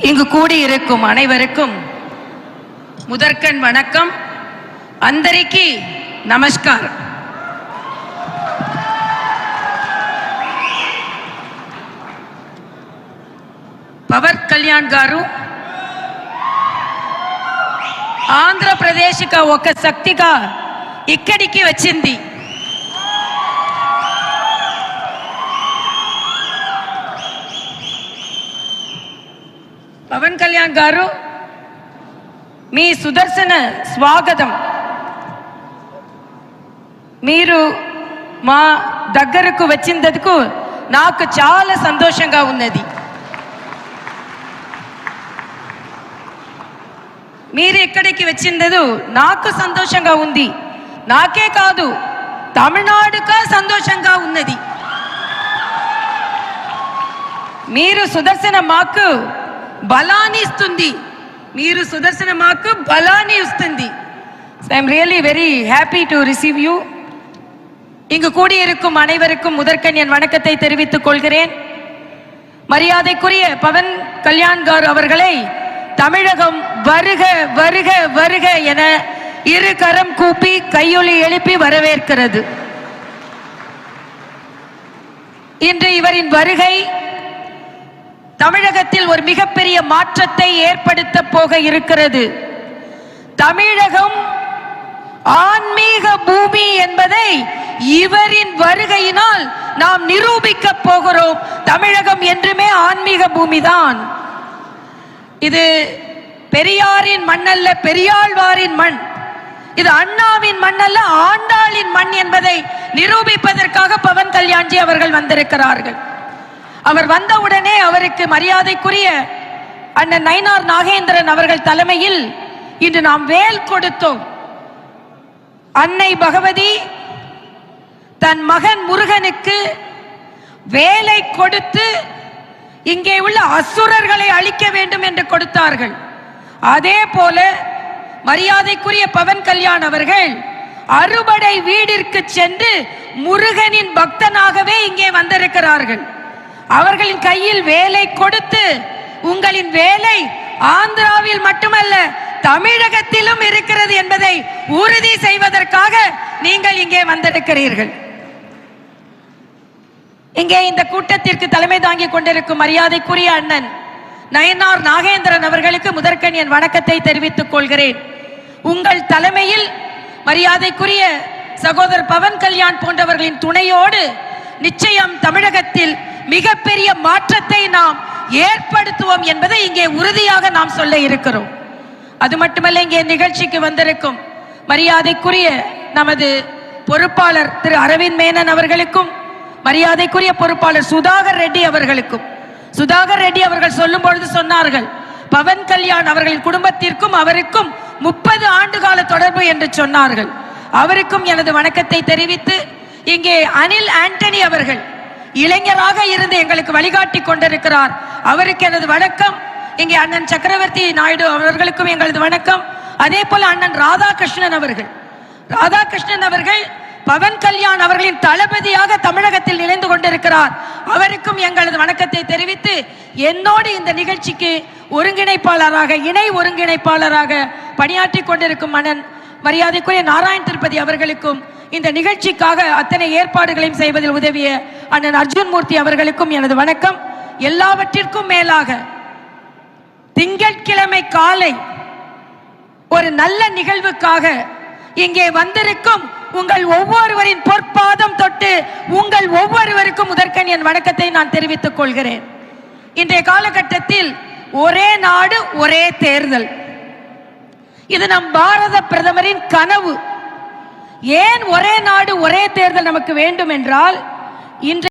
இங்கு கூடியிருக்கும் அனைவருக்கும் முதற்கண் வணக்கம். అందరికీ నమస్కారం. పవన్ కళ్యాణ్ గారు ఆంధ్రప్రదేశ్కి ఒక శక్తిగా ఇక్కడికి వచ్చింది. పవన్ కళ్యాణ్ గారు మీ సుదర్శన స్వాగతం. మీరు మా దగ్గరకు వచ్చినందుకు నాకు చాలా సంతోషంగా ఉన్నది. మీరు ఇక్కడికి వచ్చినందుకు నాకు సంతోషంగా ఉంది. నాకే కాదు, తమిళనాడుకు సంతోషంగా ఉన్నది. మీరు సుదర్శన మాకు బలాన్ని ఇస్తుంది. మీరు సుదర్శన మాకు బలాన్ని ఇస్తుంది. So I am really very happy to receive you. இங்கு கூடியிருக்கும் அனைவருக்கும் முதற்கண் என் வணக்கத்தை தெரிவித்துக் கொள்கிறேன். மரியாதைக்குரிய பவன் கல்யாண் கார் அவர்களை தமிழகம் வருக வருக வருக என இரு கரம் கூப்பி கையொலி எழுப்பி வரவேற்கிறது. இன்று இவரின் வருகை தமிழகத்தில் ஒரு மிகப்பெரிய மாற்றத்தை ஏற்படுத்த போக இருக்கிறது. தமிழகம் ஆன்மீக பூமி என்பதை இவரின் வருகையினால் நாம் நிரூபிக்க போகிறோம். தமிழகம் என்றுமே ஆன்மீக பூமிதான். இது பெரியாரின் மண்ணல்ல, பெரியாழ்வாரின் மண். இது அண்ணாவின் மண்ணல்ல, ஆண்டாளின் மண் என்பதை நிரூபிப்பதற்காக பவன் கல்யாண்ஜி அவர்கள் வந்திருக்கிறார்கள். அவர் வந்தவுடனே அவருக்கு மரியாதைக்குரிய அண்ணன் நயினார் நாகேந்திரன் அவர்கள் தலைமையில் இன்று நாம் வேல் கொடுத்தோம். அன்னை பகவதி தன் மகன் முருகனுக்கு வேலை கொடுத்து இங்கே உள்ள அசுரர்களை அழிக்க வேண்டும் என்று கொடுத்தார்கள். அதே போல மரியாதைக்குரிய பவன் கல்யாண் அவர்கள் அறுபடை வீடிற்கு சென்று முருகனின் பக்தனாகவே இங்கே வந்திருக்கிறார்கள். அவர்களின் கையில் வேலை கொடுத்து உங்களின் வேலை ஆந்திராவில் மட்டுமல்ல தமிழகத்திலும் இருக்கிறது என்பதை உறுதி செய்வதற்காக நீங்கள் இங்கே வந்திருக்கிறீர்கள். இங்கே இந்த கூட்டத்திற்கு தலைமை தாங்கிக் கொண்டிருக்கும் மரியாதைக்குரிய அண்ணன் நயினார் நாகேந்திரன் அவர்களுக்கு முதற்கண் என் வணக்கத்தை தெரிவித்துக் கொள்கிறேன். உங்கள் தலைமையில் மரியாதைக்குரிய சகோதரர் பவன் கல்யாண் போன்றவர்களின் துணையோடு நிச்சயம் தமிழகத்தில் மிகப்பெரிய மாற்றத்தை நாம் ஏற்படுத்துவோம் என்பதை இங்கே உறுதியாக நாம் சொல்ல இருக்கிறோம். அது மட்டுமல்ல, இங்கே நிகழ்ச்சிக்கு வந்திருக்கும் மரியாதைக்குரிய நமது பொறுப்பாளர் திரு அரவிந்த் மேனன் அவர்களுக்கும் மரியாதைக்குரிய பொறுப்பாளர் சுதாகர் ரெட்டி அவர்களுக்கும், சுதாகர் ரெட்டி அவர்கள் சொல்லும் பொழுது சொன்னார்கள், பவன் கல்யாண் அவர்களின் குடும்பத்திற்கும் அவருக்கும் 30 ஆண்டுகால தொடர்பு என்று சொன்னார்கள். அவருக்கும் எனது வணக்கத்தை தெரிவித்து, இங்கே அனில் ஆண்டனி அவர்கள் இளைஞராக இருந்து எங்களுக்கு வழிகாட்டி கொண்டிருக்கிறார். அவருக்கு எனது வணக்கம். இங்கே அண்ணன் சக்கரவர்த்தி நாயுடு அவர்களுக்கும் எங்களது வணக்கம். அதே போல அண்ணன் ராதாகிருஷ்ணன் அவர்கள் பவன் கல்யாண் அவர்களின் தளபதியாக தமிழகத்தில் இணைந்து கொண்டிருக்கிறார். அவருக்கும் எங்களது வணக்கத்தை தெரிவித்து, என்னோடு இந்த நிகழ்ச்சிக்கு ஒருங்கிணைப்பாளராக, இணை ஒருங்கிணைப்பாளராக பணியாற்றி கொண்டிருக்கும் அண்ணன் மரியாதைக்குரிய நாராயண் திருப்பதி அவர்களுக்கும், இந்த நிகழ்ச்சிக்காக அத்தனை ஏற்பாடுகளையும் செய்வதில் உதவிய அண்ணன் அர்ஜுன் மூர்த்தி அவர்களுக்கும் எனது வணக்கம். எல்லாவற்றிற்கும் மேலாக திங்கட்கிழமை காலை ஒரு நல்ல நிகழ்வுக்காக இங்கே வந்திருக்கும் உங்கள் ஒவ்வொருவரின் பொற்பாதம் தொட்டு உங்கள் ஒவ்வொருவருக்கும் முதற்கண் என் வணக்கத்தை நான் தெரிவித்துக் கொள்கிறேன். இன்றைய காலகட்டத்தில் ஒரே நாடு ஒரே தேர்தல், இது நம் பாரத பிரதமரின் கனவு. ஏன் ஒரே நாடு ஒரே தேர்தல் நமக்கு வேண்டும் என்றால், இன்று